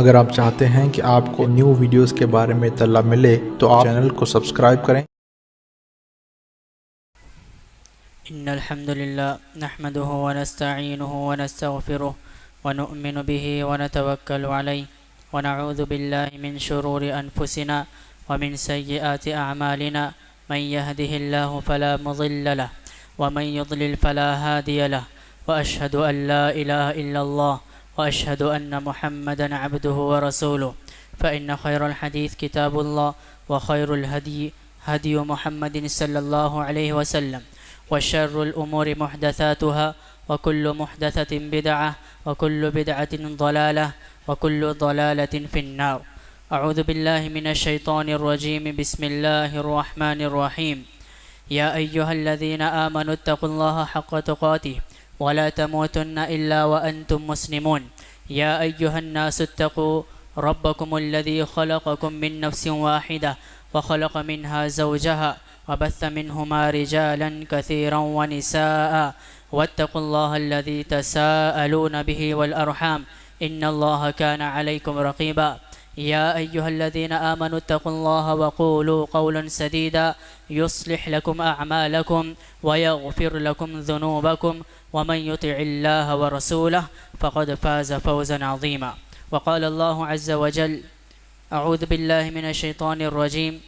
اگر آپ چاہتے ہیں کہ آپ کو نیو ویڈیوز کے بارے میں اطلاع ملے تو آپ چینل کو سبسکرائب کریں۔ إن الحمد لله نحمده ونستعينه ونستغفره ونؤمن به ونتوكل عليه ونعوذ بالله من شرور أنفسنا ومن سيئات أعمالنا من يهده الله فلا مضل له ومن يضلل فلا هادي له وأشهد أن لا إله إلا الله وأشهد أن محمدا عبده ورسوله فإن خير الحديث كتاب الله وخير الهدي هدي محمد صلى الله عليه وسلم وشر الأمور محدثاتها وكل محدثة بدعة وكل بدعة ضلالة وكل ضلالة في النار أعوذ بالله من الشيطان الرجيم بسم الله الرحمن الرحيم يا أيها الذين آمنوا اتقوا الله حق تقاته ولا تموتن إلا وأنتم مسلمون يا أيها الناس اتقوا ربكم الذي خلقكم من نفس واحدة وخلق منها زوجها وبث منهما رجالا كثيرا ونساء واتقوا الله الذي تساءلون به والأرحام إن الله كان عليكم رقيبا يا أيها الذين آمنوا اتقوا الله وقولوا قولا سديدا يصلح لكم أعمالكم ويغفر لكم ذنوبكم ومن يطع الله ورسوله فقد فاز فوزا عظيما وقال الله عز وجل أعوذ بالله من الشيطان الرجيم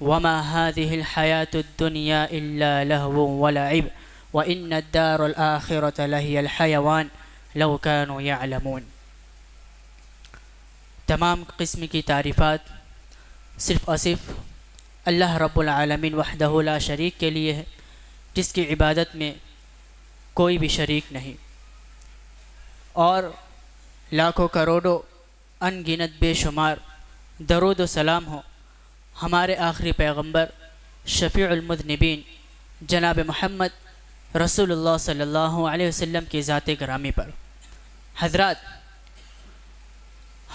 وما هذه الحياة الدنيا إلا لهو ولعب وإن الدار الآخرة لهي الحيوان لو كانوا يعلمون۔ تمام قسم کی تعریفات صرف اور صرف اللہ رب العالمین وحدہ لا شریک کے لیے ہے، جس کی عبادت میں کوئی بھی شریک نہیں، اور لاکھوں کروڑوں ان گنت بے شمار درود و سلام ہو ہمارے آخری پیغمبر شفیع المذنبین جناب محمد رسول اللہ صلی اللہ علیہ وسلم کی ذات گرامی پر۔ حضرات،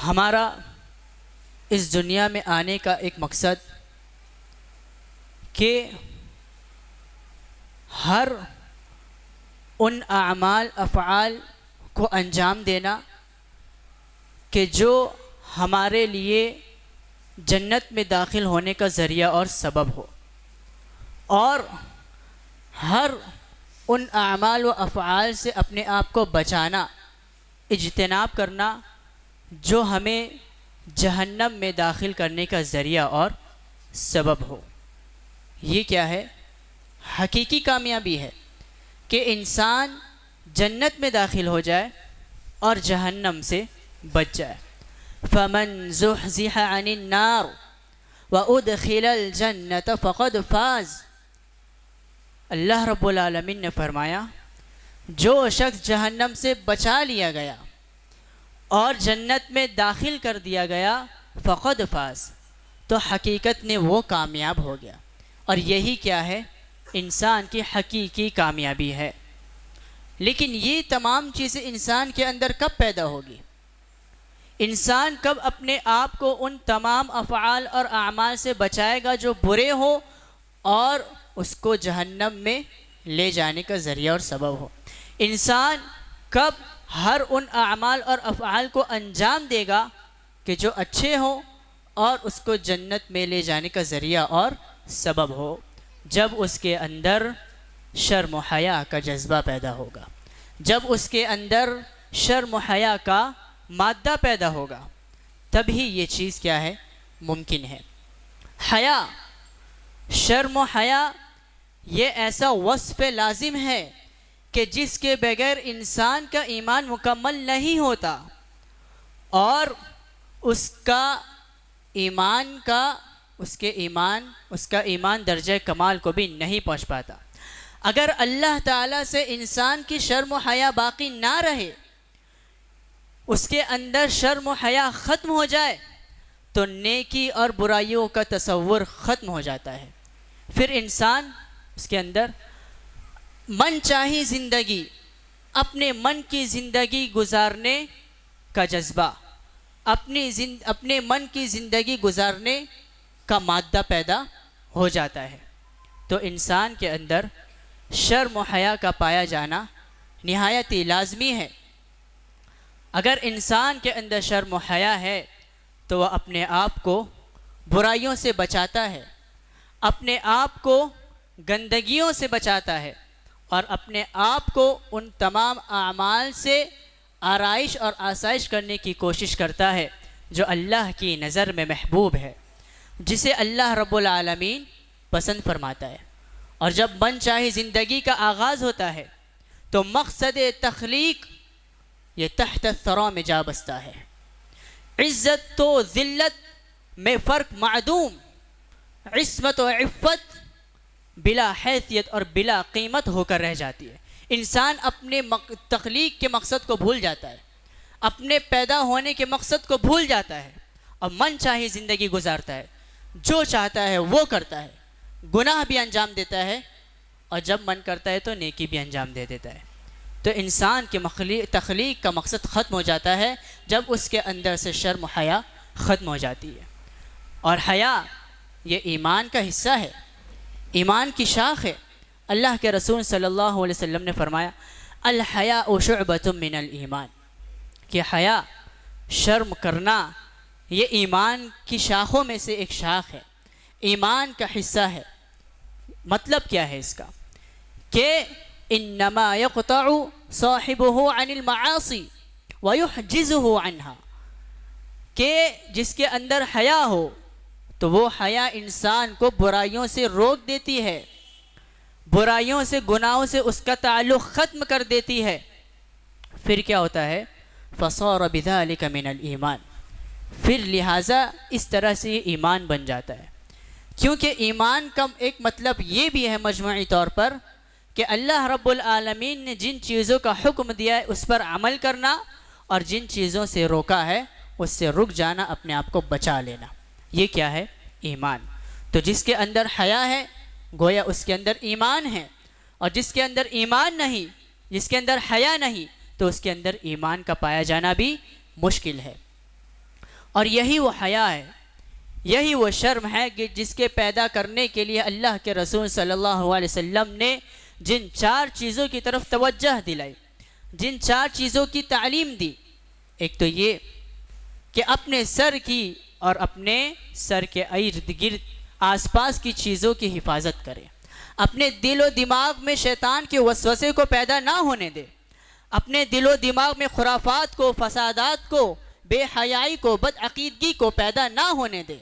ہمارا اس دنیا میں آنے کا ایک مقصد کہ ہر ان اعمال افعال کو انجام دینا کہ جو ہمارے لیے جنت میں داخل ہونے کا ذریعہ اور سبب ہو، اور ہر ان اعمال و افعال سے اپنے آپ کو بچانا، اجتناب کرنا جو ہمیں جہنم میں داخل کرنے کا ذریعہ اور سبب ہو۔ یہ کیا ہے؟ حقیقی کامیابی ہے کہ انسان جنت میں داخل ہو جائے اور جہنم سے بچ جائے۔ فمن زحزح عن النار وادخل الجنة فقد فاز۔ اللہ رب العالمین نے فرمایا جو شخص جہنم سے بچا لیا گیا اور جنت میں داخل کر دیا گیا فقد فاز، تو حقیقت میں وہ کامیاب ہو گیا۔ اور یہی کیا ہے؟ انسان کی حقیقی کامیابی ہے۔ لیکن یہ تمام چیزیں انسان کے اندر کب پیدا ہوگی؟ انسان کب اپنے آپ کو ان تمام افعال اور اعمال سے بچائے گا جو برے ہو اور اس کو جہنم میں لے جانے کا ذریعہ اور سبب ہو؟ انسان کب ہر ان اعمال اور افعال کو انجام دے گا کہ جو اچھے ہوں اور اس کو جنت میں لے جانے کا ذریعہ اور سبب ہو؟ جب اس کے اندر شرم و حیا کا جذبہ پیدا ہوگا، جب اس کے اندر شرم و حیا کا مادہ پیدا ہوگا، تب ہی یہ چیز کیا ہے؟ ممکن ہے۔ حیا، شرم و حیا یہ ایسا وصف لازم ہے کہ جس کے بغیر انسان کا ایمان مکمل نہیں ہوتا، اور اس کا ایمان درجہ کمال کو بھی نہیں پہنچ پاتا۔ اگر اللہ تعالیٰ سے انسان کی شرم و حیا باقی نہ رہے، اس کے اندر شرم و حیا ختم ہو جائے، تو نیکی اور برائیوں کا تصور ختم ہو جاتا ہے۔ پھر انسان اس کے اندر من چاہی زندگی، اپنے من کی زندگی گزارنے کا جذبہ، اپنے من کی زندگی گزارنے کا مادہ پیدا ہو جاتا ہے۔ تو انسان کے اندر شرم و حیا کا پایا جانا نہایت ہی لازمی ہے۔ اگر انسان کے اندر شرم و حیا ہے تو وہ اپنے آپ کو برائیوں سے بچاتا ہے، اپنے آپ کو گندگیوں سے بچاتا ہے، اور اپنے آپ کو ان تمام اعمال سے آرائش اور آسائش کرنے کی کوشش کرتا ہے جو اللہ کی نظر میں محبوب ہے، جسے اللہ رب العالمین پسند فرماتا ہے۔ اور جب من چاہی زندگی کا آغاز ہوتا ہے تو مقصد تخلیق یہ تحت الثری میں جا بستا ہے۔ عزت تو ذلت میں فرق معدوم، عصمت و عفت بلا حیثیت اور بلا قیمت ہو کر رہ جاتی ہے۔ انسان اپنے تخلیق کے مقصد کو بھول جاتا ہے، اپنے پیدا ہونے کے مقصد کو بھول جاتا ہے، اور من چاہی زندگی گزارتا ہے، جو چاہتا ہے وہ کرتا ہے، گناہ بھی انجام دیتا ہے، اور جب من کرتا ہے تو نیکی بھی انجام دے دیتا ہے۔ تو انسان کے تخلیق کا مقصد ختم ہو جاتا ہے جب اس کے اندر سے شرم و حیا ختم ہو جاتی ہے۔ اور حیا یہ ایمان کا حصہ ہے، ایمان کی شاخ ہے۔ اللہ کے رسول صلی اللہ علیہ وسلم نے فرمایا الحیاء شعبۃ من الایمان، کہ حیا، شرم کرنا، یہ ایمان کی شاخوں میں سے ایک شاخ ہے، ایمان کا حصہ ہے۔ مطلب کیا ہے اس کا؟ کہ انما یقطع صاحبہ عن المعاصی ویحجزہ عنہا، کہ جس کے اندر حیا ہو تو وہ حیا انسان کو برائیوں سے روک دیتی ہے، برائیوں سے، گناہوں سے اس کا تعلق ختم کر دیتی ہے۔ پھر کیا ہوتا ہے؟ فصار بذلک من الایمان، پھر لہٰذا اس طرح سے یہ ایمان بن جاتا ہے۔ کیونکہ ایمان کا ایک مطلب یہ بھی ہے مجموعی طور پر کہ اللہ رب العالمین نے جن چیزوں کا حکم دیا ہے اس پر عمل کرنا، اور جن چیزوں سے روکا ہے اس سے رک جانا، اپنے آپ کو بچا لینا۔ یہ کیا ہے؟ ایمان۔ تو جس کے اندر حیا ہے گویا اس کے اندر ایمان ہے، اور جس کے اندر ایمان نہیں، جس کے اندر حیا نہیں، تو اس کے اندر ایمان کا پایا جانا بھی مشکل ہے۔ اور یہی وہ حیا ہے، یہی وہ شرم ہے کہ جس کے پیدا کرنے کے لیے اللہ کے رسول صلی اللہ علیہ وسلم نے جن 4 چیزوں کی طرف توجہ دلائی، جن 4 چیزوں کی تعلیم دی۔ ایک تو یہ کہ اپنے سر کی اور اپنے سر کے ارد گرد آس پاس کی چیزوں کی حفاظت کرے، اپنے دل و دماغ میں شیطان کے وسوسے کو پیدا نہ ہونے دے، اپنے دل و دماغ میں خرافات کو، فسادات کو، بے حیائی کو، بدعقیدگی کو پیدا نہ ہونے دے،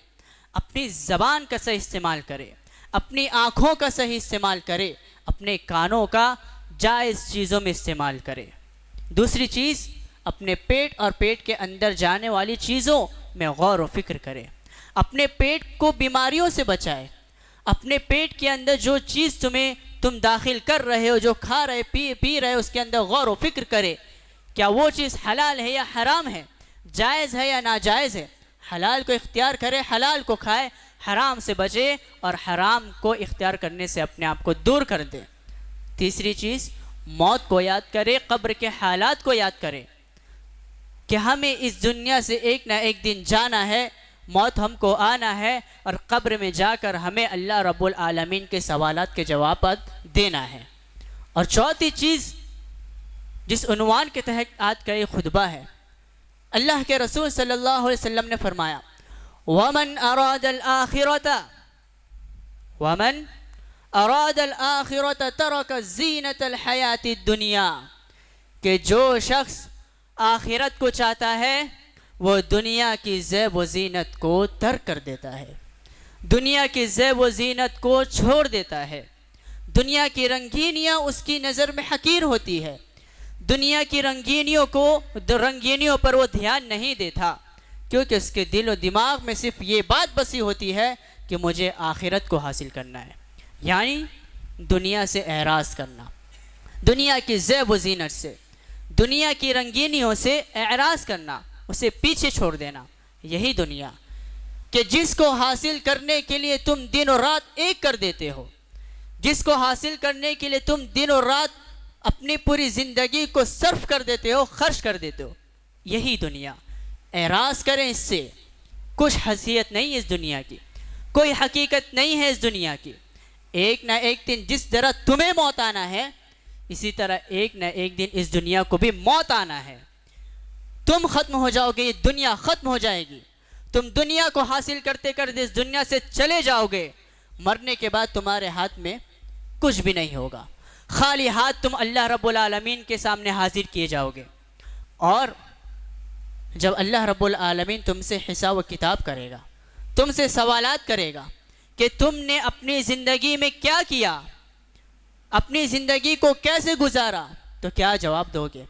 اپنی زبان کا صحیح استعمال کرے، اپنی آنکھوں کا صحیح استعمال کرے، اپنے کانوں کا جائز چیزوں میں استعمال کرے۔ دوسری چیز، اپنے پیٹ اور پیٹ کے اندر جانے والی چیزوں میں غور و فکر کرے، اپنے پیٹ کو بیماریوں سے بچائے، اپنے پیٹ کے اندر جو چیز تم داخل کر رہے ہو، جو کھا رہے پی رہے ہو، اس کے اندر غور و فکر کرے، کیا وہ چیز حلال ہے یا حرام ہے، جائز ہے یا ناجائز ہے۔ حلال کو اختیار کرے، حلال کو کھائے، حرام سے بچے اور حرام کو اختیار کرنے سے اپنے آپ کو دور کر دے۔ تیسری چیز، موت کو یاد کرے، قبر کے حالات کو یاد کرے کہ ہمیں اس دنیا سے ایک نہ ایک دن جانا ہے، موت ہم کو آنا ہے، اور قبر میں جا کر ہمیں اللہ رب العالمین کے سوالات کے جوابات دینا ہے۔ اور چوتھی چیز جس عنوان کے تحت آج کا یہ خطبہ ہے، اللہ کے رسول صلی اللہ علیہ وسلم نے فرمایا وَمَنْ أَرَادَ الْآخِرَةَ تَرَكَ زِينَةَ الْحَيَاةِ الدُّنْيَا، کہ جو شخص آخرت کو چاہتا ہے وہ دنیا کی زیب و زینت کو ترک کر دیتا ہے، دنیا کی زیب و زینت کو چھوڑ دیتا ہے، دنیا کی رنگینیاں اس کی نظر میں حقیر ہوتی ہے، دنیا کی رنگینیوں پر وہ دھیان نہیں دیتا، کیونکہ اس کے دل و دماغ میں صرف یہ بات بسی ہوتی ہے کہ مجھے آخرت کو حاصل کرنا ہے، یعنی دنیا سے اعراض کرنا، دنیا کی زیب و زینت سے، دنیا کی رنگینیوں سے اعراض کرنا، اسے پیچھے چھوڑ دینا۔ یہی دنیا کہ جس کو حاصل کرنے کے لیے تم دن و رات ایک کر دیتے ہو، جس کو حاصل کرنے کے لیے تم دن و رات اپنی پوری زندگی کو صرف کر دیتے ہو، خرچ کر دیتے ہو، یہی دنیا۔ اعراض کریں اس سے، کچھ حیثیت نہیں ہے اس دنیا کی، کوئی حقیقت نہیں ہے اس دنیا کی۔ ایک نہ ایک دن جس طرح تمہیں موت آنا ہے، اسی طرح ایک نہ ایک دن اس دنیا کو بھی موت آنا ہے۔ تم ختم ہو جاؤ گے، یہ دنیا ختم ہو جائے گی، تم دنیا کو حاصل کرتے کرتے اس دنیا سے چلے جاؤ گے، مرنے کے بعد تمہارے ہاتھ میں کچھ بھی نہیں ہوگا، خالی ہاتھ تم اللہ رب العالمین کے سامنے حاضر کیے جاؤ گے۔ اور جب اللہ رب العالمین تم سے حساب و کتاب کرے گا، تم سے سوالات کرے گا کہ تم نے اپنی زندگی میں کیا کیا، اپنی زندگی کو کیسے گزارا، تو کیا جواب دو گے؟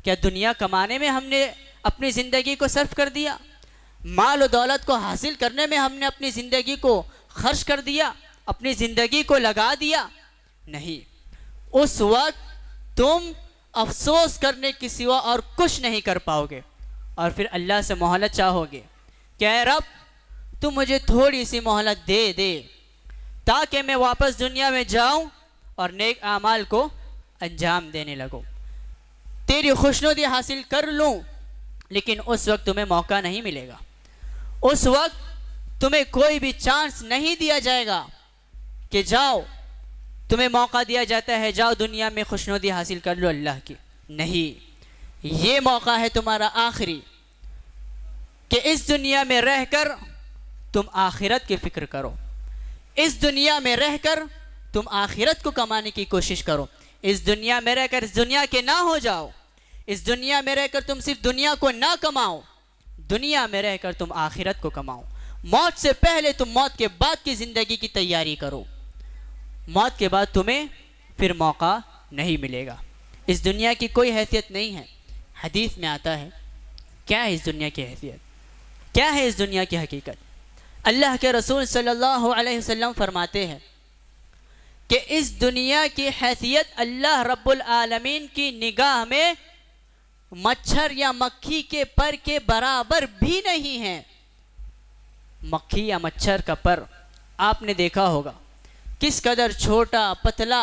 کیا دنیا کمانے میں ہم نے اپنی زندگی کو صرف کر دیا؟ مال و دولت کو حاصل کرنے میں ہم نے اپنی زندگی کو خرچ کر دیا، اپنی زندگی کو لگا دیا؟ نہیں، اس وقت تم افسوس کرنے کے سوا اور کچھ نہیں کر پاؤ گے، اور پھر اللہ سے مہلت چاہو گے کہ اے رب تو مجھے تھوڑی سی مہلت دے دے تاکہ میں واپس دنیا میں جاؤں اور نیک اعمال کو انجام دینے لگوں، تیری خوشنودی حاصل کر لوں۔ لیکن اس وقت تمہیں موقع نہیں ملے گا، اس وقت تمہیں کوئی بھی چانس نہیں دیا جائے گا کہ جاؤ، تمہیں موقع دیا جاتا ہے جاؤ دنیا میں خوشنودی حاصل کر لو اللہ کی۔ نہیں، یہ موقع ہے تمہارا آخری کہ اس دنیا میں رہ کر تم آخرت کی فکر کرو، اس دنیا میں رہ کر تم آخرت کو کمانے کی کوشش کرو، اس دنیا میں رہ کر اس دنیا کے نہ ہو جاؤ، اس دنیا میں رہ کر تم صرف دنیا کو نہ کماؤ، دنیا میں رہ کر تم آخرت کو کماؤ۔ موت سے پہلے تم موت کے بعد کی زندگی کی تیاری کرو، موت کے بعد تمہیں پھر موقع نہیں ملے گا، اس دنیا کی کوئی حیثیت نہیں ہے۔ حدیث میں آتا ہے کیا ہے اس دنیا کی حیثیت، کیا ہے اس دنیا کی حقیقت؟ اللہ کے رسول صلی اللہ علیہ وسلم فرماتے ہیں کہ اس دنیا کی حیثیت اللہ رب العالمین کی نگاہ میں مچھر یا مکھی کے پر کے برابر بھی نہیں ہے۔ مکھی یا مچھر کا پر آپ نے دیکھا ہوگا کس قدر چھوٹا پتلا،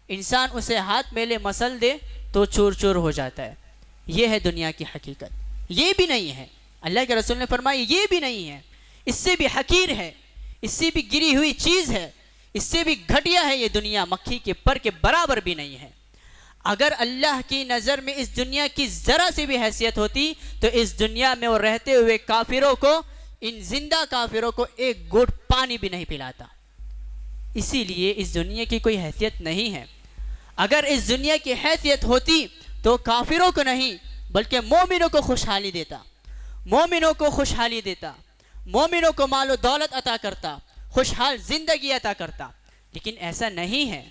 انسان اسے ہاتھ میلے مسل دے تو چور چور ہو جاتا ہے۔ یہ ہے دنیا کی حقیقت، یہ بھی نہیں ہے۔ اللہ کے رسول نے فرمایا یہ بھی نہیں ہے، اس سے بھی حقیر ہے، اس سے بھی گری ہوئی چیز ہے، اس سے بھی گھٹیا ہے یہ دنیا، مکھی کے پر کے برابر بھی نہیں ہے۔ اگر اللہ کی نظر میں اس دنیا کی ذرا سے بھی حیثیت ہوتی تو اس دنیا میں وہ رہتے ہوئے کافروں کو، ان زندہ کافروں کو ایک گھونٹ پانی بھی نہیں پلاتا۔ اسی لیے اس دنیا کی کوئی حیثیت نہیں ہے۔ اگر اس دنیا کی حیثیت ہوتی تو کافروں کو نہیں بلکہ مومنوں کو خوشحالی دیتا، مومنوں کو خوشحالی دیتا، مومنوں کو مال و دولت عطا کرتا، خوشحال زندگی عطا کرتا، لیکن ایسا نہیں ہے۔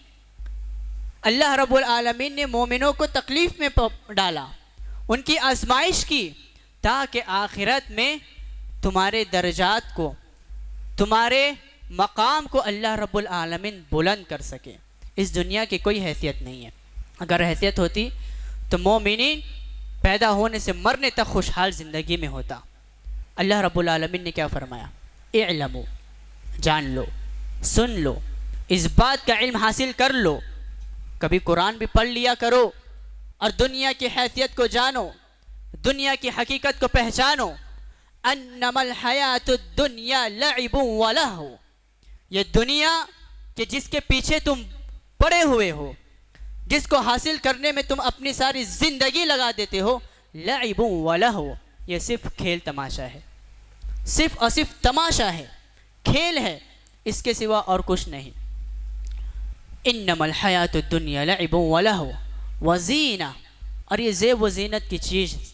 اللہ رب العالمین نے مومنوں کو تکلیف میں ڈالا، ان کی آزمائش کی، تاکہ آخرت میں تمہارے درجات کو، تمہارے مقام کو اللہ رب العالمین بلند کر سکے۔ اس دنیا کی کوئی حیثیت نہیں ہے۔ اگر حیثیت ہوتی تو مومنین پیدا ہونے سے مرنے تک خوشحال زندگی میں ہوتا۔ اللہ رب العالمین نے کیا فرمایا؟ اعلموا، جان لو، سن لو، اس بات کا علم حاصل کر لو، کبھی قرآن بھی پڑھ لیا کرو اور دنیا کی حیثیت کو جانو، دنیا کی حقیقت کو پہچانو۔ انما الحیات الدنیا لعب ولہو، یہ دنیا کہ جس کے پیچھے تم پڑے ہوئے ہو، جس کو حاصل کرنے میں تم اپنی ساری زندگی لگا دیتے ہو، لعب ولہو، یہ صرف کھیل تماشا ہے، صرف اور صرف تماشا ہے، کھیل ہے، اس کے سوا اور کچھ نہیں۔ انما الحیات الدنیا لعب ولہو وزینہ، اور یہ زیب و زینت کی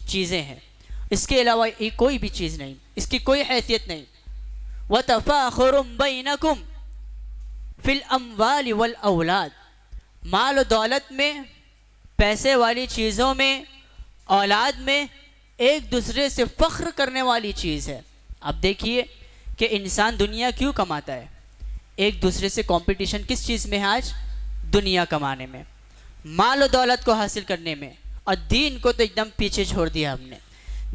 چیزیں ہیں، اس کے علاوہ یہ کوئی بھی چیز نہیں، اس کی کوئی حیثیت نہیں۔ وتفاخر بینکم فی الاموال والاولاد، مال و دولت میں، پیسے والی چیزوں میں، اولاد میں ایک دوسرے سے فخر کرنے والی چیز ہے۔ اب دیکھیے کہ انسان دنیا کیوں کماتا ہے؟ ایک دوسرے سے کمپٹیشن کس چیز میں ہے آج؟ دنیا کمانے میں، مال و دولت کو حاصل کرنے میں، اور دین کو تو ایک دم پیچھے چھوڑ دیا ہم نے۔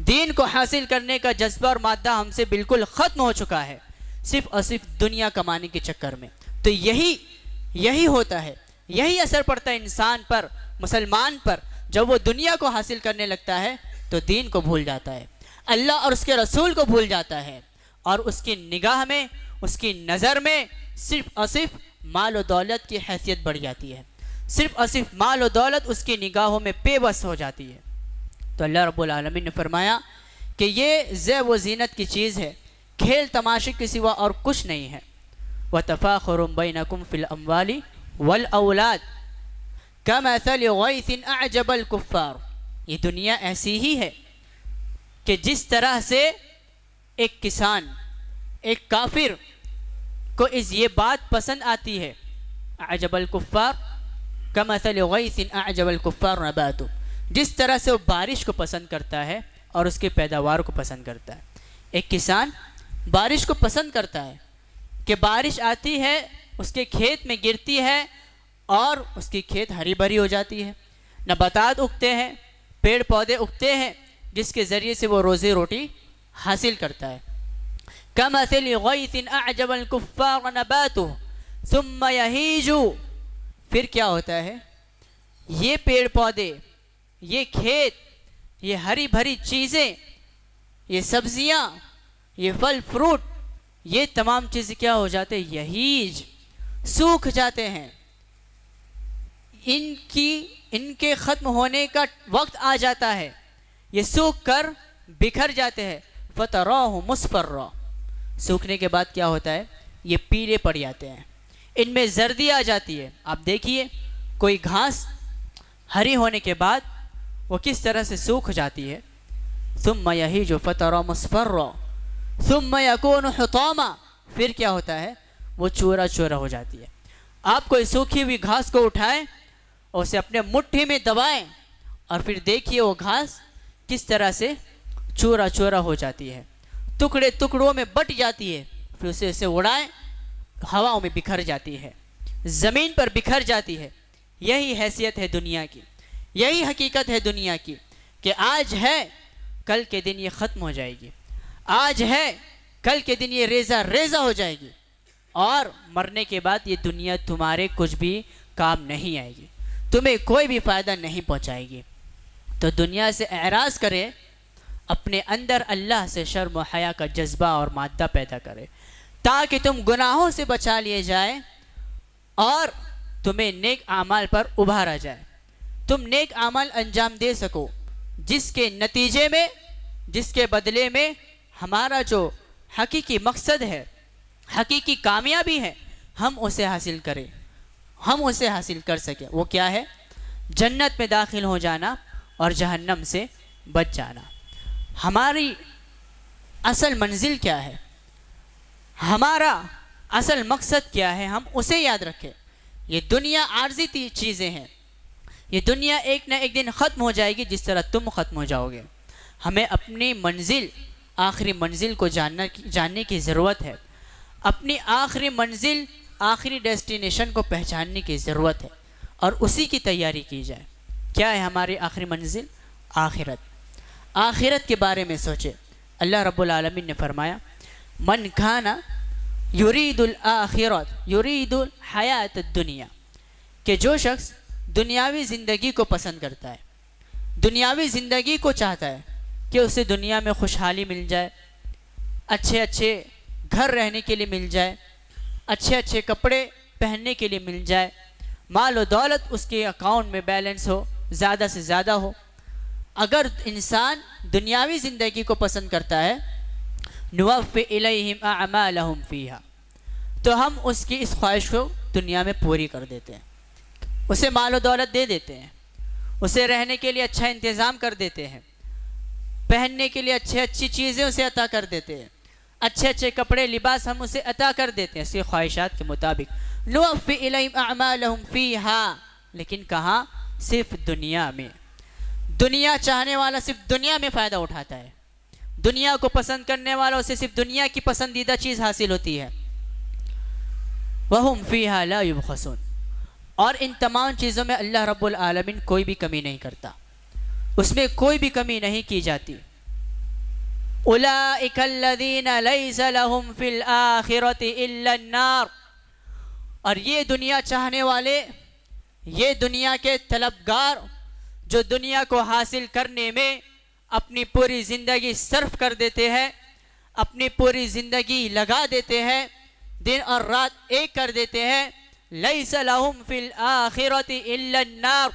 دین کو حاصل کرنے کا جذبہ اور مادہ ہم سے بالکل ختم ہو چکا ہے، صرف اور صرف دنیا کمانے کے چکر میں۔ تو یہی ہوتا ہے، یہی اثر پڑتا ہے انسان پر، مسلمان پر۔ جب وہ دنیا کو حاصل کرنے لگتا ہے تو دین کو بھول جاتا ہے، اللہ اور اس کے رسول کو بھول جاتا ہے، اور اس کی نگاہ میں، اس کی نظر میں صرف اور صرف مال و دولت کی حیثیت بڑھ جاتی ہے، صرف اور صرف مال و دولت اس کی نگاہوں میں بے بس ہو جاتی ہے۔ تو اللہ رب العالمین نے فرمایا کہ یہ زیب و زینت کی چیز ہے، کھیل تماشے کے سوا اور کچھ نہیں ہے۔ وَتَفَاخُرٌ بَيْنَكُمْ فِي الْأَمْوَالِ وَالْأَوْلَادِ كَمَثَلِ غَيْثٍ أَعْجَبَ الْكُفَّارِ۔ یہ دنیا ایسی ہی ہے کہ جس طرح سے ایک کسان، ایک کافر کو یہ بات پسند آتی ہے، اعجب الکفار کمثل غیث اعجب الکفار نباتہ، جس طرح سے وہ بارش کو پسند کرتا ہے اور اس کی پیداوار کو پسند کرتا ہے۔ ایک کسان بارش کو پسند کرتا ہے کہ بارش آتی ہے، اس کے کھیت میں گرتی ہے اور اس کی کھیت ہری بھری ہو جاتی ہے، نباتات اگتے ہیں، پیڑ پودے اگتے ہیں، جس کے ذریعے سے وہ روزی روٹی حاصل کرتا ہے۔ کمثل غیث اعجب الکفار نباتہ ثم یہیج، پھر کیا ہوتا ہے؟ یہ پیڑ پودے، یہ کھیت، یہ ہری بھری چیزیں، یہ سبزیاں، یہ پھل فروٹ، یہ تمام چیزیں کیا ہو جاتے ہیں؟ یہیج، سوکھ جاتے ہیں، ان کے ختم ہونے کا وقت آ جاتا ہے، یہ سوکھ کر بکھر جاتے ہیں۔ فتراہ مصفرا، سوکھنے کے بعد کیا ہوتا ہے؟ یہ پیلے پڑ جاتے ہیں، ان میں زردی آ جاتی ہے۔ آپ دیکھیے کوئی گھاس ہری ہونے کے بعد وہ کس طرح سے سوکھ جاتی ہے۔ ثم یہیج فتراہ مصفرا ثم یکون حطاما، پھر کیا ہوتا ہے؟ وہ چورا چورا ہو جاتی ہے۔ آپ کوئی سوکھی ہوئی گھاس کو اٹھائیں اور اسے اپنے مٹھی میں دبائیں اور پھر دیکھیے وہ گھاس کس طرح سے چورا چورا ہو جاتی ہے، ٹکڑے ٹکڑوں میں بٹ جاتی ہے، پھر اسے اڑائیں، ہواؤں میں بکھر جاتی ہے، زمین پر بکھر جاتی ہے۔ یہی حیثیت ہے دنیا کی، یہی حقیقت ہے دنیا کی کہ آج ہے، کل کے دن یہ ختم ہو جائے گی، آج ہے، کل کے دن یہ ریزہ ریزہ ہو جائے گی، اور مرنے کے بعد یہ دنیا تمہارے کچھ بھی کام نہیں آئے گی، تمہیں کوئی بھی فائدہ نہیں پہنچائے گی۔ تو دنیا سے اعراض کرے، اپنے اندر اللہ سے شرم و حیا کا جذبہ اور مادہ پیدا کرے، تاکہ تم گناہوں سے بچا لیے جائے اور تمہیں نیک اعمال پر ابھارا جائے، تم نیک اعمال انجام دے سکو، جس کے نتیجے میں، جس کے بدلے میں ہمارا جو حقیقی مقصد ہے، حقیقی کامیابی ہے، ہم اسے حاصل کریں، ہم اسے حاصل کر سکیں۔ وہ کیا ہے؟ جنت میں داخل ہو جانا اور جہنم سے بچ جانا۔ ہماری اصل منزل کیا ہے؟ ہمارا اصل مقصد کیا ہے؟ ہم اسے یاد رکھیں۔ یہ دنیا عارضی چیزیں ہیں، یہ دنیا ایک نہ ایک دن ختم ہو جائے گی، جس طرح تم ختم ہو جاؤ گے۔ ہمیں اپنی منزل، آخری منزل کو جاننے کی ضرورت ہے، اپنی آخری منزل، آخری ڈیسٹینیشن کو پہچاننے کی ضرورت ہے، اور اسی کی تیاری کی جائے۔ کیا ہے ہماری آخری منزل؟ آخرت۔ آخرت کے بارے میں سوچے۔ اللہ رب العالمین نے فرمایا من کان یرید الآخرۃ یرید الحیات الدنیا، کہ جو شخص دنیاوی زندگی کو پسند کرتا ہے، دنیاوی زندگی کو چاہتا ہے کہ اسے دنیا میں خوشحالی مل جائے، اچھے اچھے گھر رہنے کے لیے مل جائے، اچھے اچھے کپڑے پہننے کے لیے مل جائے، مال و دولت اس کے اکاؤنٹ میں بیلنس ہو، زیادہ سے زیادہ ہو۔ اگر انسان دنیاوی زندگی کو پسند کرتا ہے، نوفی الیہم اعمالہم فیہا، تو ہم اس کی اس خواہش کو دنیا میں پوری کر دیتے ہیں، اسے مال و دولت دے دیتے ہیں، اسے رہنے کے لیے اچھا انتظام کر دیتے ہیں، پہننے کے لیے اچھی چیزیں اسے عطا کر دیتے ہیں، اچھے اچھے کپڑے لباس ہم اسے عطا کر دیتے ہیں اس کی خواہشات کے مطابق۔ نوفی الیہم اعمالہم فیہا، لیکن کہاں؟ صرف دنیا میں۔ دنیا چاہنے والا صرف دنیا میں فائدہ اٹھاتا ہے، دنیا کو پسند کرنے والوں سے صرف دنیا کی پسندیدہ چیز حاصل ہوتی ہے۔ وَهُمْ فِيهَا لَا يُبْخَسُونَ، اور ان تمام چیزوں میں اللہ رب العالمین کوئی بھی کمی نہیں کرتا، اس میں کوئی بھی کمی نہیں کی جاتی۔ أُولَئِكَ الَّذِينَ لَيْسَ لَهُمْ فِي الْآخِرَةِ إِلَّا النَّارُ، اور یہ دنیا چاہنے والے، یہ دنیا کے طلبگار، جو دنیا کو حاصل کرنے میں اپنی پوری زندگی صرف کر دیتے ہیں، اپنی پوری زندگی لگا دیتے ہیں، دن اور رات ایک کر دیتے ہیں۔ لیس لہم فی الآخرۃ الا النار،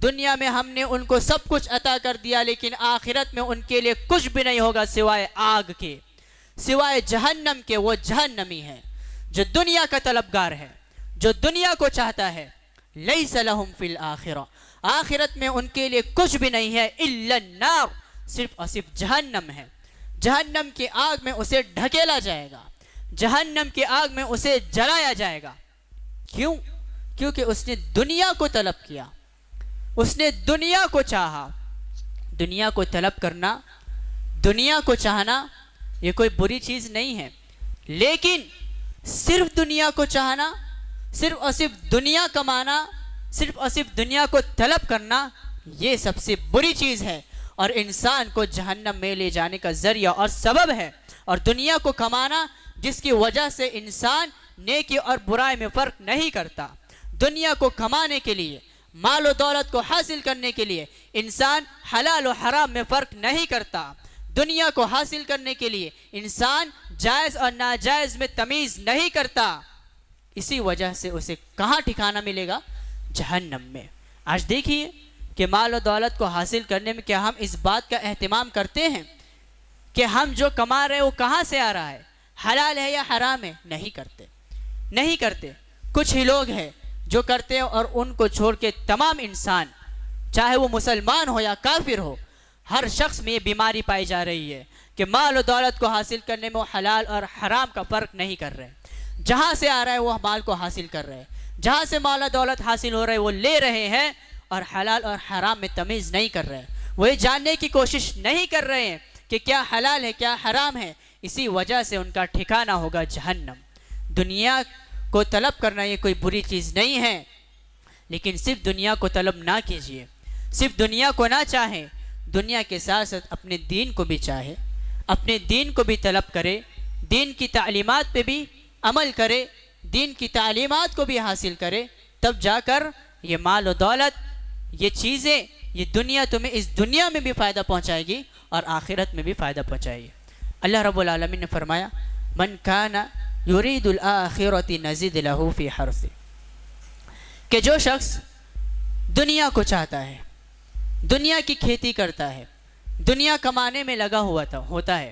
دنیا میں ہم نے ان کو سب کچھ عطا کر دیا، لیکن آخرت میں ان کے لیے کچھ بھی نہیں ہوگا سوائے آگ کے، سوائے جہنم کے۔ وہ جہنمی ہے جو دنیا کا طلبگار ہے، جو دنیا کو چاہتا ہے۔ لیس لہم فی الآخرہ، آخرت میں ان کے لیے کچھ بھی نہیں ہے، الا النار، صرف اور صرف جہنم ہے۔ جہنم کی آگ میں اسے ڈھکیلا جائے گا، جہنم کی آگ میں اسے جلایا جائے گا۔ کیوں؟ کیونکہ اس نے دنیا کو طلب کیا، اس نے دنیا کو چاہا۔ دنیا کو طلب کرنا، دنیا کو چاہنا یہ کوئی بری چیز نہیں ہے، لیکن صرف دنیا کو چاہنا، صرف اور صرف دنیا کمانا، صرف اور صرف دنیا کو طلب کرنا، یہ سب سے بری چیز ہے اور انسان کو جہنم میں لے جانے کا ذریعہ اور سبب ہے۔ اور دنیا کو کمانا جس کی وجہ سے انسان نیکی اور برائی میں فرق نہیں کرتا، دنیا کو کمانے کے لیے، مال و دولت کو حاصل کرنے کے لیے انسان حلال و حرام میں فرق نہیں کرتا، دنیا کو حاصل کرنے کے لیے انسان جائز اور ناجائز میں تمیز نہیں کرتا، اسی وجہ سے اسے کہاں ٹھکانہ ملے گا؟ جہنم میں۔ آج دیکھیے کہ مال و دولت کو حاصل کرنے میں کیا ہم اس بات کا اہتمام کرتے ہیں کہ ہم جو کما رہے ہیں وہ کہاں سے آ رہا ہے، حلال ہے یا حرام ہے؟ نہیں کرتے، نہیں کرتے۔ کچھ ہی لوگ ہیں جو کرتے ہیں، اور ان کو چھوڑ کے تمام انسان، چاہے وہ مسلمان ہو یا کافر ہو، ہر شخص میں یہ بیماری پائی جا رہی ہے کہ مال و دولت کو حاصل کرنے میں وہ حلال اور حرام کا فرق نہیں کر رہے، جہاں سے آ رہا ہے وہ مال کو حاصل کر رہے ہیں، جہاں سے مال و دولت حاصل ہو رہا ہے وہ لے رہے ہیں، اور حلال اور حرام میں تمیز نہیں کر رہے، وہ یہ جاننے کی کوشش نہیں کر رہے ہیں کہ کیا حلال ہے کیا حرام ہے، اسی وجہ سے ان کا ٹھکانہ ہوگا جہنم۔ دنیا کو طلب کرنا یہ کوئی بری چیز نہیں ہے، لیکن صرف دنیا کو طلب نہ کیجیے، صرف دنیا کو نہ چاہیں، دنیا کے ساتھ ساتھ اپنے دین کو بھی چاہے، اپنے دین کو بھی طلب کرے، دین کی تعلیمات پہ بھی عمل کرے، دین کی تعلیمات کو بھی حاصل کرے، تب جا کر یہ مال و دولت، یہ چیزیں، یہ دنیا تمہیں اس دنیا میں بھی فائدہ پہنچائے گی اور آخرت میں بھی فائدہ پہنچائے گی۔ اللہ رب العالمین نے فرمایا من کان یرید الآخرۃ نزد لہ فی حرثہ، کہ جو شخص دنیا کو چاہتا ہے، دنیا کی کھیتی کرتا ہے، دنیا کمانے میں لگا ہوا ہوتا ہے،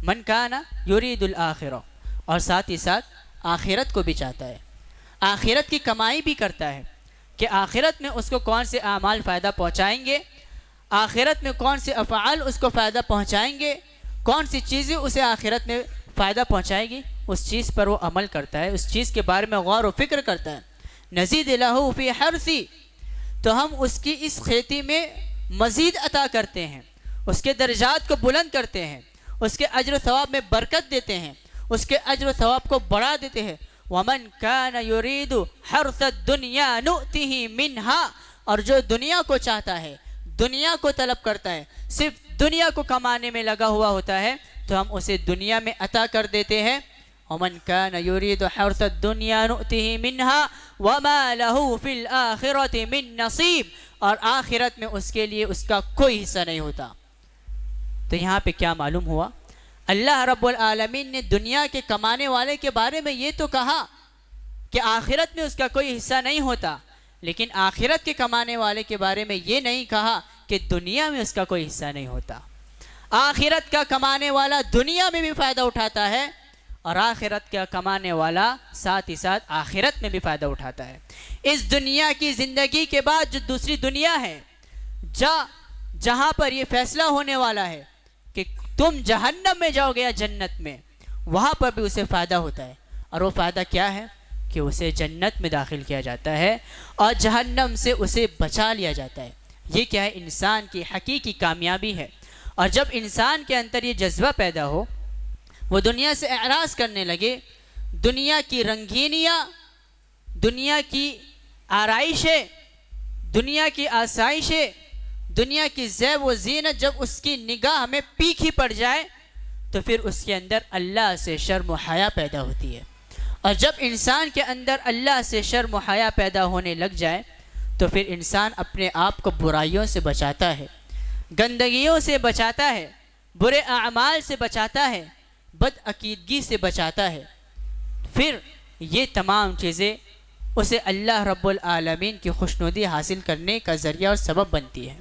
من کان یرید الآخرہ، اور ساتھ ہی ساتھ آخرت کو بھی چاہتا ہے، آخرت کی کمائی بھی کرتا ہے کہ آخرت میں اس کو کون سے اعمال فائدہ پہنچائیں گے، آخرت میں کون سے افعال اس کو فائدہ پہنچائیں گے، کون سی چیزیں اسے آخرت میں فائدہ پہنچائے گی، اس چیز پر وہ عمل کرتا ہے، اس چیز کے بارے میں غور و فکر کرتا ہے۔ نزید لہ فی حرثہ، تو ہم اس کی اس کھیتی میں مزید عطا کرتے ہیں، اس کے درجات کو بلند کرتے ہیں، اس کے اجر و ثواب میں برکت دیتے ہیں، اس کے اجر و ثواب کو بڑھا دیتے ہیں۔ وَمَنْ كَانَ يُرِيدُ حَرْثَ الدُّنْيَا نُؤْتِهِ مِنْهَا، اور جو دنیا کو چاہتا ہے، دنیا کو طلب کرتا ہے، صرف دنیا کو کمانے میں لگا ہوا ہوتا ہے، تو ہم اسے دنیا میں عطا کر دیتے ہیں۔ وَمَنْ كَانَ يُرِيدُ حَرْثَ الدُّنْيَا نُؤْتِهِ مِنْهَا وَمَا لَهُ فِي الْآخِرَةِ مِنْ نَصِيب، اور آخرت میں اس کے لیے اس کا کوئی حصہ نہیں ہوتا۔ تو یہاں پہ کیا معلوم ہوا؟ اللہ رب العالمین نے دنیا کے کمانے والے کے بارے میں یہ تو کہا کہ آخرت میں اس کا کوئی حصہ نہیں ہوتا، لیکن آخرت کے کمانے والے کے بارے میں یہ نہیں کہا کہ دنیا میں اس کا کوئی حصہ نہیں ہوتا۔ آخرت کا کمانے والا دنیا میں بھی فائدہ اٹھاتا ہے، اور آخرت کا کمانے والا ساتھ ہی ساتھ آخرت میں بھی فائدہ اٹھاتا ہے۔ اس دنیا کی زندگی کے بعد جو دوسری دنیا ہے، جہاں پر یہ فیصلہ ہونے والا ہے کہ تم جہنم میں جاؤ گے یا جنت میں، وہاں پر بھی اسے فائدہ ہوتا ہے، اور وہ فائدہ کیا ہے کہ اسے جنت میں داخل کیا جاتا ہے اور جہنم سے اسے بچا لیا جاتا ہے۔ یہ کیا ہے؟ انسان کی حقیقی کامیابی ہے۔ اور جب انسان کے اندر یہ جذبہ پیدا ہو، وہ دنیا سے اعراض کرنے لگے، دنیا کی رنگینیاں، دنیا کی آرائشیں، دنیا کی آسائشیں، دنیا کی زیب و زینت جب اس کی نگاہ میں پیکھی پڑ جائے، تو پھر اس کے اندر اللہ سے شرم و حیا پیدا ہوتی ہے۔ اور جب انسان کے اندر اللہ سے شرم و حیا پیدا ہونے لگ جائے، تو پھر انسان اپنے آپ کو برائیوں سے بچاتا ہے، گندگیوں سے بچاتا ہے، برے اعمال سے بچاتا ہے، بد عقیدگی سے بچاتا ہے۔ پھر یہ تمام چیزیں اسے اللہ رب العالمین کی خوشنودی حاصل کرنے کا ذریعہ اور سبب بنتی ہے۔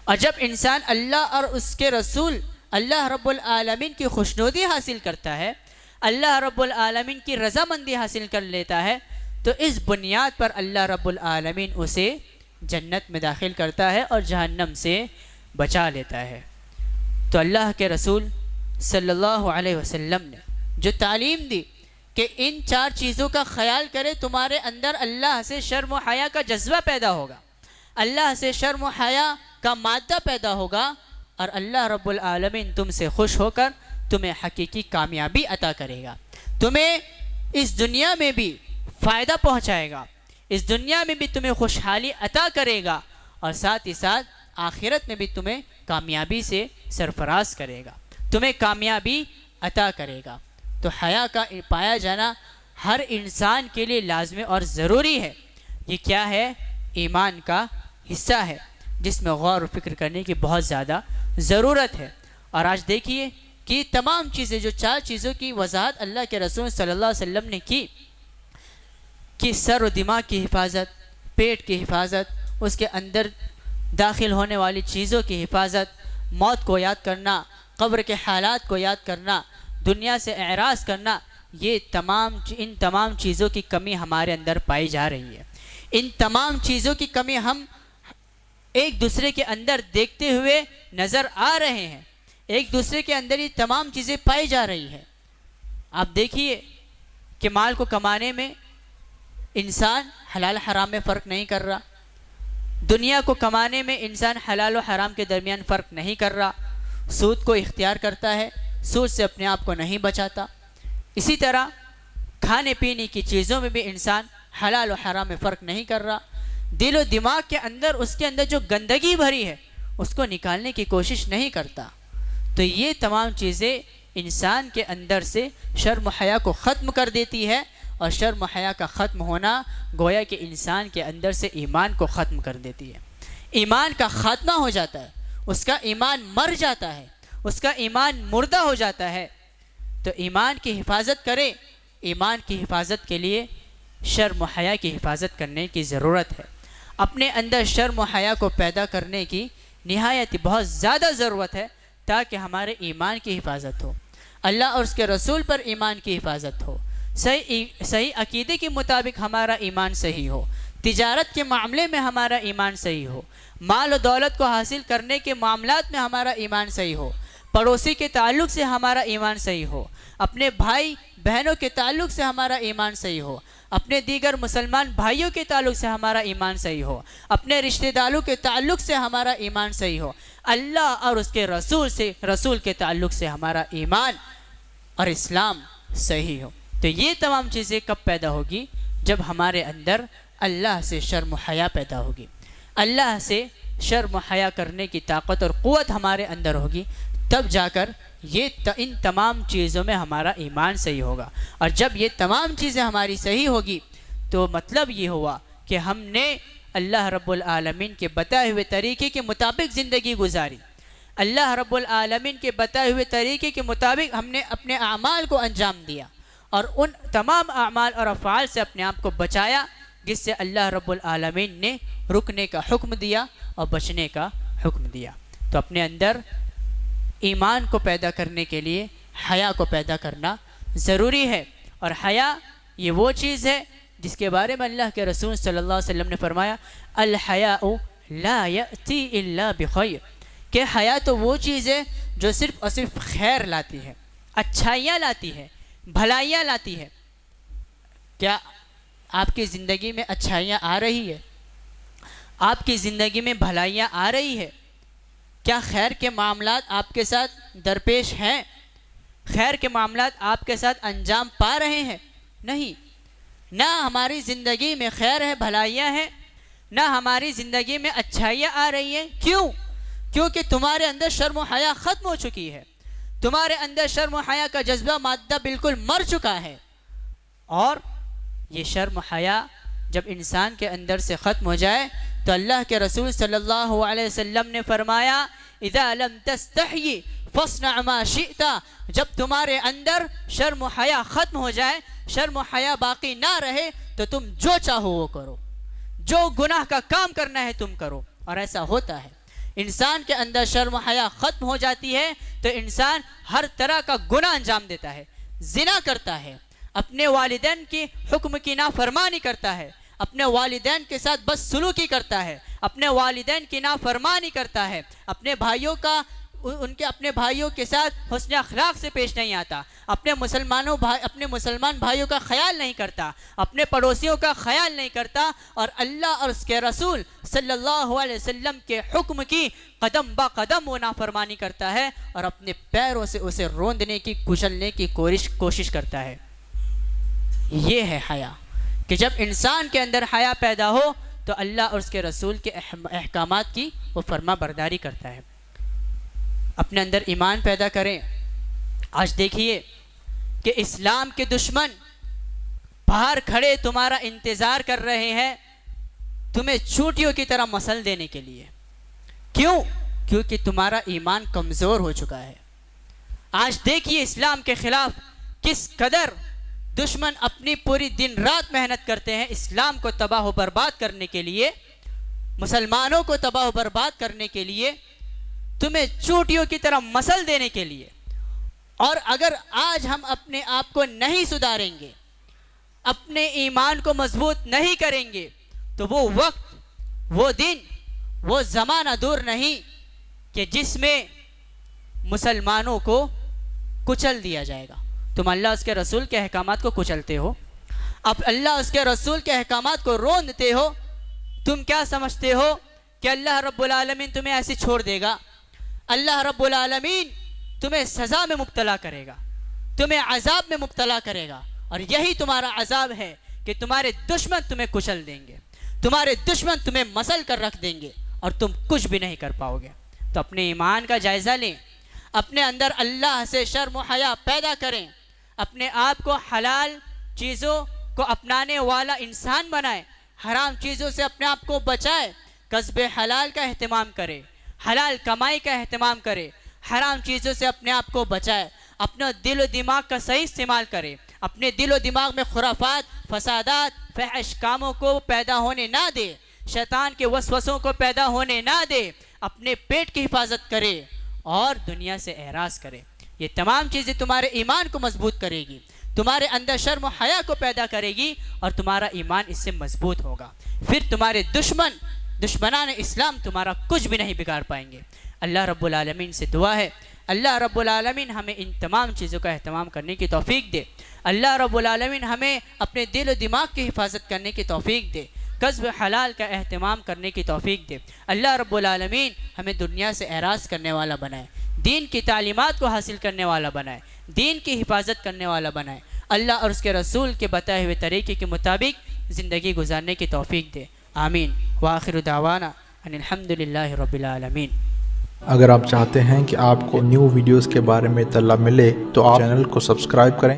اور جب انسان اللہ اور اس کے رسول اللہ رب العالمین کی خوشنودی حاصل کرتا ہے، اللہ رب العالمین کی رضامندی حاصل کر لیتا ہے، تو اس بنیاد پر اللہ رب العالمین اسے جنت میں داخل کرتا ہے اور جہنم سے بچا لیتا ہے۔ تو اللہ کے رسول صلی اللہ علیہ وسلم نے جو تعلیم دی کہ ان 4 چیزوں کا خیال کرے، تمہارے اندر اللہ سے شرم و حیا کا جذبہ پیدا ہوگا، اللہ سے شرم و حیا کا مادہ پیدا ہوگا، اور اللہ رب العالمین تم سے خوش ہو کر تمہیں حقیقی کامیابی عطا کرے گا، تمہیں اس دنیا میں بھی فائدہ پہنچائے گا، اس دنیا میں بھی تمہیں خوشحالی عطا کرے گا، اور ساتھ ہی ساتھ آخرت میں بھی تمہیں کامیابی سے سرفراز کرے گا، تمہیں کامیابی عطا کرے گا۔ تو حیا کا پایا جانا ہر انسان کے لیے لازمی اور ضروری ہے۔ یہ کیا ہے؟ ایمان کا حصہ ہے، جس میں غور و فکر کرنے کی بہت زیادہ ضرورت ہے۔ اور آج دیکھیے کہ تمام چیزیں، جو 4 چیزوں کی وضاحت اللہ کے رسول صلی اللہ علیہ وسلم نے کی، کہ سر و دماغ کی حفاظت، پیٹ کی حفاظت، اس کے اندر داخل ہونے والی چیزوں کی حفاظت، موت کو یاد کرنا، قبر کے حالات کو یاد کرنا، دنیا سے اعراض کرنا، ان تمام چیزوں کی کمی ہمارے اندر پائی جا رہی ہے۔ ان تمام چیزوں کی کمی ہم ایک دوسرے کے اندر دیکھتے ہوئے نظر آ رہے ہیں، ایک دوسرے کے اندر یہ تمام چیزیں پائی جا رہی ہیں۔ آپ دیکھیے کہ مال کو کمانے میں انسان حلال حرام میں فرق نہیں کر رہا، دنیا کو کمانے میں انسان حلال و حرام کے درمیان فرق نہیں کر رہا، سود کو اختیار کرتا ہے، سود سے اپنے آپ کو نہیں بچاتا۔ اسی طرح کھانے پینے کی چیزوں میں بھی انسان حلال و حرام میں فرق نہیں کر رہا، دل و دماغ کے اندر اس کے اندر جو گندگی بھری ہے اس کو نکالنے کی کوشش نہیں کرتا۔ تو یہ تمام چیزیں انسان کے اندر سے شرم و حیا کو ختم کر دیتی ہے، اور شرم و حیا کا ختم ہونا گویا کہ انسان کے اندر سے ایمان کو ختم کر دیتی ہے، ایمان کا خاتمہ ہو جاتا ہے، اس کا ایمان مر جاتا ہے، اس کا ایمان مردہ ہو جاتا ہے۔ تو ایمان کی حفاظت کرے، ایمان کی حفاظت کے لیے شرم و حیا کی حفاظت کرنے کی ضرورت ہے، اپنے اندر شرم و حیا کو پیدا کرنے کی نہایت بہت زیادہ ضرورت ہے، تاکہ ہمارے ایمان کی حفاظت ہو، اللہ اور اس کے رسول پر ایمان کی حفاظت ہو، صحیح عقیدے کے مطابق ہمارا ایمان صحیح ہو، تجارت کے معاملے میں ہمارا ایمان صحیح ہو، مال و دولت کو حاصل کرنے کے معاملات میں ہمارا ایمان صحیح ہو، پڑوسی کے تعلق سے ہمارا ایمان صحیح ہو، اپنے بھائی بہنوں کے تعلق سے ہمارا ایمان صحیح ہو، اپنے دیگر مسلمان بھائیوں کے تعلق سے ہمارا ایمان صحیح ہو، اپنے رشتہ داروں کے تعلق سے ہمارا ایمان صحیح ہو، اللہ اور اس کے رسول کے تعلق سے ہمارا ایمان اور اسلام صحیح ہو۔ تو یہ تمام چیزیں کب پیدا ہوگی؟ جب ہمارے اندر اللہ سے شرم و حیا پیدا ہوگی، اللہ سے شرم و حیا کرنے کی طاقت اور قوت ہمارے اندر ہوگی، تب جا کر ان تمام چیزوں میں ہمارا ایمان صحیح ہوگا۔ اور جب یہ تمام چیزیں ہماری صحیح ہوگی تو مطلب یہ ہوا کہ ہم نے اللہ رب العالمین کے بتائے ہوئے طریقے کے مطابق زندگی گزاری، اللہ رب العالمین کے بتائے ہوئے طریقے کے مطابق ہم نے اپنے اعمال کو انجام دیا، اور ان تمام اعمال اور افعال سے اپنے آپ کو بچایا جس سے اللہ رب العالمین نے رکنے کا حکم دیا اور بچنے کا حکم دیا۔ تو اپنے اندر ایمان کو پیدا کرنے کے لیے حیا کو پیدا کرنا ضروری ہے، اور حیا یہ وہ چیز ہے جس کے بارے میں اللہ کے رسول صلی اللہ علیہ وسلم نے فرمایا الحیاء لا یأتی الا بخیر، کہ حیا تو وہ چیز ہے جو صرف اور صرف خیر لاتی ہے، اچھائیاں لاتی ہے، بھلائیاں لاتی ہے۔ کیا آپ کی زندگی میں اچھائیاں آ رہی ہے؟ آپ کی زندگی میں بھلائیاں آ رہی ہے؟ کیا خیر کے معاملات آپ کے ساتھ درپیش ہیں؟ خیر کے معاملات آپ کے ساتھ انجام پا رہے ہیں؟ نہیں، نہ ہماری زندگی میں خیر ہے، بھلائیاں ہیں، نہ ہماری زندگی میں اچھائیاں آ رہی ہیں۔ کیوں؟ کیونکہ تمہارے اندر شرم و حیا ختم ہو چکی ہے، تمہارے اندر شرم و حیا کا جذبہ مادہ بالکل مر چکا ہے۔ اور یہ شرم و حیا جب انسان کے اندر سے ختم ہو جائے تو اللہ کے رسول صلی اللہ علیہ وسلم نے فرمایا اذا لم تستحی فاصنع ما شئت، جب تمہارے اندر شرم و حیا ختم ہو جائے، شرم و حیا باقی نہ رہے، تو تم جو چاہو وہ کرو، جو گناہ کا کام کرنا ہے تم کرو. اور ایسا ہوتا ہے، انسان کے اندر شرم و حیا ختم ہو جاتی ہے تو انسان ہر طرح کا گناہ انجام دیتا ہے. زنا کرتا ہے، اپنے والدین کی حکم کی نافرمانی کرتا ہے، اپنے والدین کے ساتھ بد سلوکی کرتا ہے، اپنے والدین کی نافرمانی کرتا ہے، اپنے بھائیوں کے ساتھ حسن اخلاق سے پیش نہیں آتا، اپنے مسلمان بھائیوں کا خیال نہیں کرتا، اپنے پڑوسیوں کا خیال نہیں کرتا، اور اللہ اور اس کے رسول صلی اللہ علیہ وسلم کے حکم کی قدم با قدم وہ نافرمانی کرتا ہے اور اپنے پیروں سے اسے روندنے کی کچلنے کی کوشش کرتا ہے. یہ ہے حیا، کہ جب انسان کے اندر حیا پیدا ہو تو اللہ اور اس کے رسول کے احکامات کی وہ فرما برداری کرتا ہے. اپنے اندر ایمان پیدا کریں. آج دیکھیے کہ اسلام کے دشمن باہر کھڑے تمہارا انتظار کر رہے ہیں تمہیں چوٹیوں کی طرح مسل دینے کے لیے. کیوں؟ کیونکہ تمہارا ایمان کمزور ہو چکا ہے. آج دیکھیے اسلام کے خلاف کس قدر دشمن اپنی پوری دن رات محنت کرتے ہیں اسلام کو تباہ و برباد کرنے کے لیے، مسلمانوں کو تباہ و برباد کرنے کے لیے، تمہیں چوٹیوں کی طرح مسل دینے کے لیے. اور اگر آج ہم اپنے آپ کو نہیں سدھاریں گے، اپنے ایمان کو مضبوط نہیں کریں گے، تو وہ وقت، وہ دن، وہ زمانہ دور نہیں کہ جس میں مسلمانوں کو کچل دیا جائے گا. تم اللہ اس کے رسول کے احکامات کو کچلتے ہو، اب اللہ اس کے رسول کے احکامات کو روندتے ہو. تم کیا سمجھتے ہو کہ اللہ رب العالمین تمہیں ایسے چھوڑ دے گا؟ اللہ رب العالمین تمہیں سزا میں مبتلا کرے گا، تمہیں عذاب میں مبتلا کرے گا. اور یہی تمہارا عذاب ہے کہ تمہارے دشمن تمہیں کچل دیں گے، تمہارے دشمن تمہیں مسل کر رکھ دیں گے اور تم کچھ بھی نہیں کر پاؤ گے. تو اپنے ایمان کا جائزہ لیں، اپنے اندر اللہ سے شرم و حیا پیدا کریں، اپنے آپ کو حلال چیزوں کو اپنانے والا انسان بنائیں، حرام چیزوں سے اپنے آپ کو بچائے، کسب حلال کا اہتمام کرے، حلال کمائی کا اہتمام کرے، حرام چیزوں سے اپنے آپ کو بچائے، اپنا دل و دماغ کا صحیح استعمال کرے، اپنے دل و دماغ میں خرافات، فسادات، فحش کاموں کو پیدا ہونے نہ دے، شیطان کے وسوسوں کو پیدا ہونے نہ دے، اپنے پیٹ کی حفاظت کرے اور دنیا سے اعراض کرے. یہ تمام چیزیں تمہارے ایمان کو مضبوط کرے گی، تمہارے اندر شرم و حیا کو پیدا کرے گی اور تمہارا ایمان اس سے مضبوط ہوگا. پھر تمہارے دشمنان اسلام تمہارا کچھ بھی نہیں بگاڑ پائیں گے. اللہ رب العالمین سے دعا ہے اللہ رب العالمین ہمیں ان تمام چیزوں کا اہتمام کرنے کی توفیق دے. اللہ رب العالمین ہمیں اپنے دل و دماغ کی حفاظت کرنے کی توفیق دے، کسب حلال کا اہتمام کرنے کی توفیق دے. اللہ رب العالمین ہمیں دنیا سے اعراض کرنے والا بنائے، دین کی تعلیمات کو حاصل کرنے والا بنائے، دین کی حفاظت کرنے والا بنائے. اللہ اور اس کے رسول کے بتائے ہوئے طریقے کے مطابق زندگی گزارنے کی توفیق دے. آمین. وآخر دعوانا ان الحمدللہ رب العالمین. اگر آپ چاہتے ہیں کہ آپ کو نیو ویڈیوز کے بارے میں اطلاع ملے تو آپ چینل کو سبسکرائب کریں.